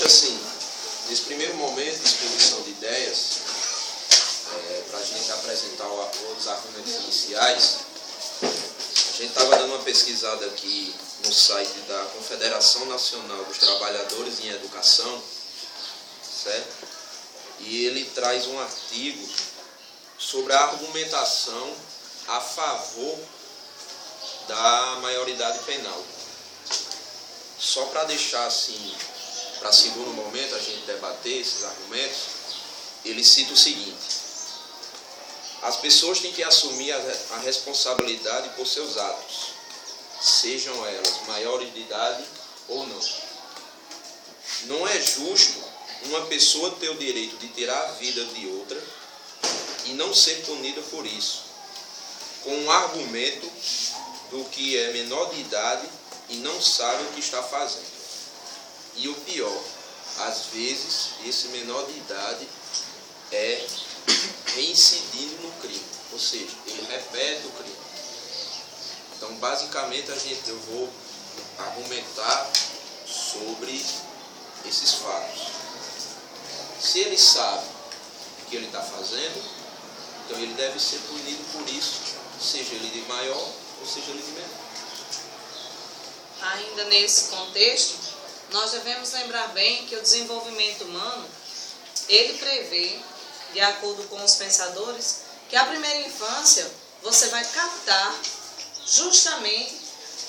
Assim, nesse primeiro momento de exposição de ideias, para a gente apresentar os argumentos iniciais, a gente estava dando uma pesquisada aqui no site da Confederação Nacional dos Trabalhadores em Educação, certo? E ele traz um artigo sobre a argumentação a favor da maioridade penal. Só para deixar assim, para segundo momento a gente debater esses argumentos, ele cita o seguinte: as pessoas têm que assumir a responsabilidade por seus atos, sejam elas maiores de idade ou não. Não é justo uma pessoa ter o direito de tirar a vida de outra e não ser punida por isso, com um argumento do que é menor de idade e não sabe o que está fazendo. E o pior, às vezes, esse menor de idade é reincidindo no crime, ou seja, ele repete o crime. Então, basicamente, eu vou argumentar sobre esses fatos. Se ele sabe o que ele está fazendo, então ele deve ser punido por isso, seja ele de maior ou seja ele de menor. Ainda nesse contexto, nós devemos lembrar bem que o desenvolvimento humano, ele prevê, de acordo com os pensadores, que a primeira infância você vai captar justamente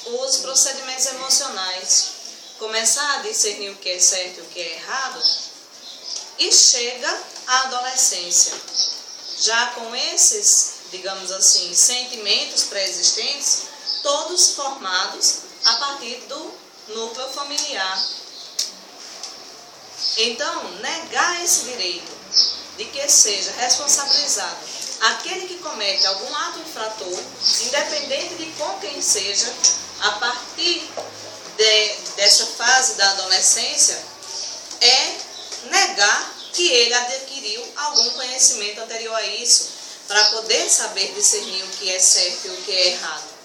os procedimentos emocionais, começar a discernir o que é certo e o que é errado, e chega à adolescência, já com esses, digamos assim, sentimentos pré-existentes, todos formados a partir do núcleo familiar. Então, negar esse direito de que seja responsabilizado aquele que comete algum ato infrator, independente de com quem seja, a partir dessa fase da adolescência, é negar que ele adquiriu algum conhecimento anterior a isso, para poder saber discernir o que é certo e o que é errado.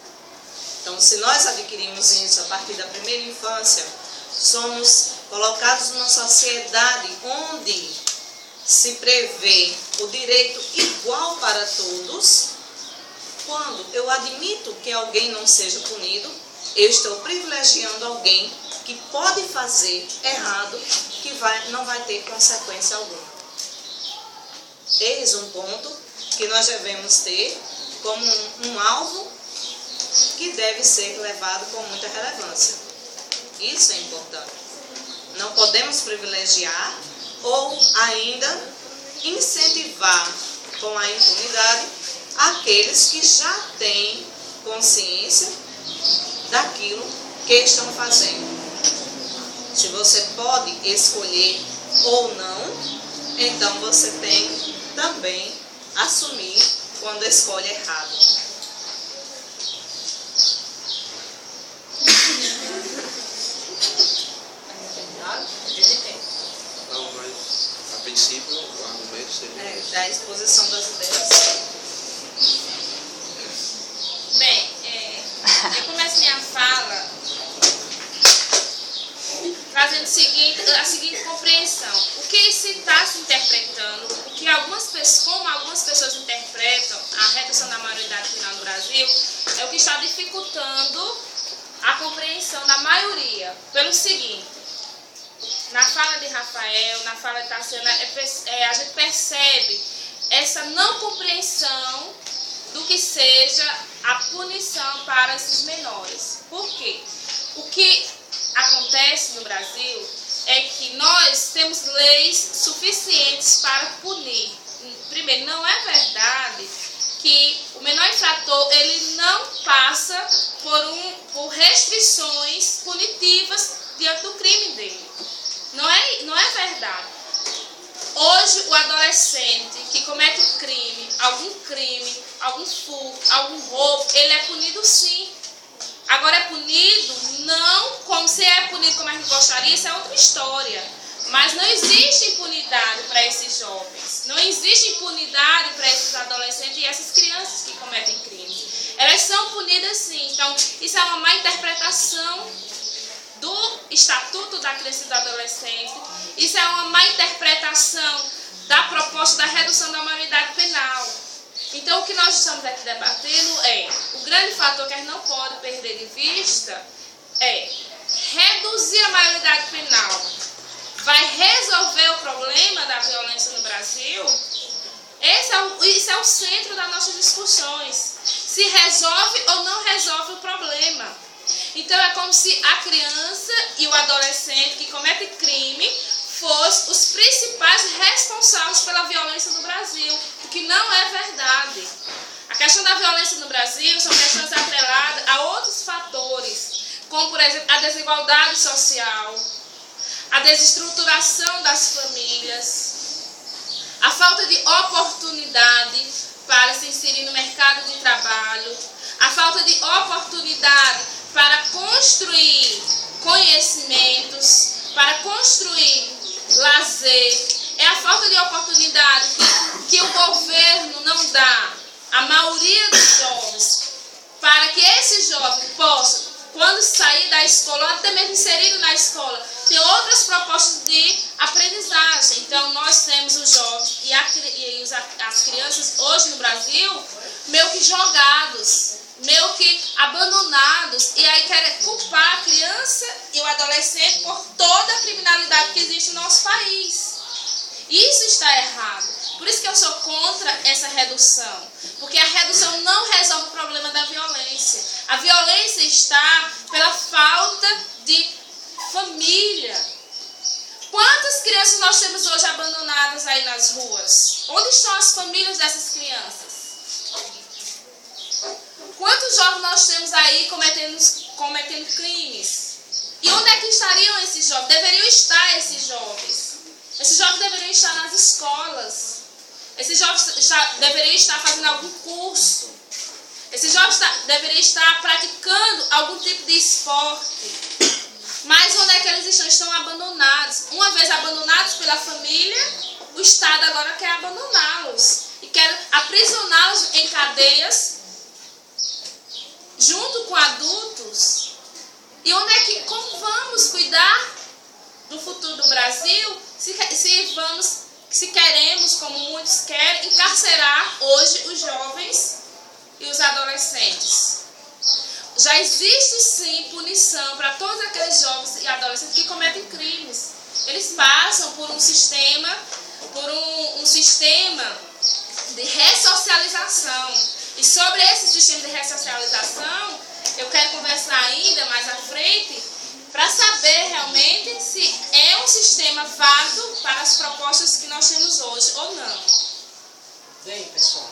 Então, se nós adquirimos isso a partir da primeira infância, somos colocados numa sociedade onde se prevê o direito igual para todos. Quando eu admito que alguém não seja punido, eu estou privilegiando alguém que pode fazer errado, que não vai ter consequência alguma. Eis um ponto que nós devemos ter como um alvo que deve ser levado com muita relevância. Isso é importante. Não podemos privilegiar ou ainda incentivar com a impunidade aqueles que já têm consciência daquilo que estão fazendo. Se você pode escolher ou não, então você tem também assumir quando escolhe errado. Não, mas a princípio o argumento seria Da exposição das ideias. Bem, eu começo minha fala trazendo a seguinte compreensão. O que se está se interpretando, como algumas pessoas interpretam a redução da maioridade penal no Brasil, é o que está dificultando a compreensão da maioria. Pelo seguinte: na fala de Rafael, na fala de Tassiana, a gente percebe essa não compreensão do que seja a punição para esses menores. Por quê? O que acontece no Brasil é que nós temos leis suficientes para punir. Primeiro, não é verdade que o menor infrator ele não passa por restrições punitivas diante do crime dele. Não é verdade. Hoje, o adolescente que comete algum furto, algum roubo, ele é punido sim. Agora, é punido não como se é punido como a gente gostaria, isso é outra história. Mas não existe impunidade para esses jovens. Não existe impunidade para esses adolescentes e essas crianças que cometem crimes. Elas são punidas sim. Então, isso é uma má interpretação do Estatuto da Criança e do Adolescente, é uma má interpretação da proposta da redução da maioridade penal. Então, o que nós estamos aqui debatendo é, o grande fator que a gente não pode perder de vista é reduzir a maioridade penal. Vai resolver o problema da violência no Brasil? Isso é o centro das nossas discussões. Se resolve ou não resolve o problema. Então, é como se a criança e o adolescente que comete crime fossem os principais responsáveis pela violência no Brasil, o que não é verdade. A questão da violência no Brasil são questões atreladas a outros fatores, como, por exemplo, a desigualdade social, a desestruturação das famílias, a falta de oportunidade para se inserir no mercado de trabalho, a falta de oportunidade para construir conhecimentos, para construir lazer, é a falta de oportunidade que o governo não dá à maioria dos jovens, para que esse jovem possa, quando sair da escola, ou até mesmo inserido na escola, ter outras propostas de aprendizagem. Então, nós temos os jovens e as crianças hoje no Brasil meio que jogados, meio que abandonados, e aí querem culpar a criança e o adolescente por toda a criminalidade que existe no nosso país. Isso está errado. Por isso que eu sou contra essa redução, porque a redução não resolve o problema da violência. A violência está pela falta de família. Quantas crianças nós temos hoje abandonadas aí nas ruas? Onde estão as famílias dessas crianças? Quantos jovens nós temos aí cometendo crimes? E onde é que estariam esses jovens? Deveriam estar esses jovens. Esses jovens deveriam estar nas escolas. Esses jovens deveriam estar fazendo algum curso. Esses jovens deveriam estar praticando algum tipo de esporte. Mas onde é que eles estão? Estão abandonados. Uma vez abandonados pela família, o Estado agora quer abandoná-los. E quer aprisioná-los em cadeias junto com adultos. E como vamos cuidar do futuro do Brasil se queremos, como muitos querem, encarcerar hoje os jovens e os adolescentes? Já existe sim punição para todos aqueles jovens e adolescentes que cometem crimes. Eles passam por um sistema de ressocialização. E sobre esse sistema de ressocialização, eu quero conversar ainda mais à frente para saber realmente se é um sistema válido para as propostas que nós temos hoje ou não. Bem, pessoal,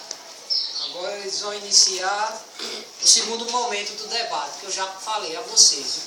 agora eles vão iniciar o segundo momento do debate, que eu já falei a vocês.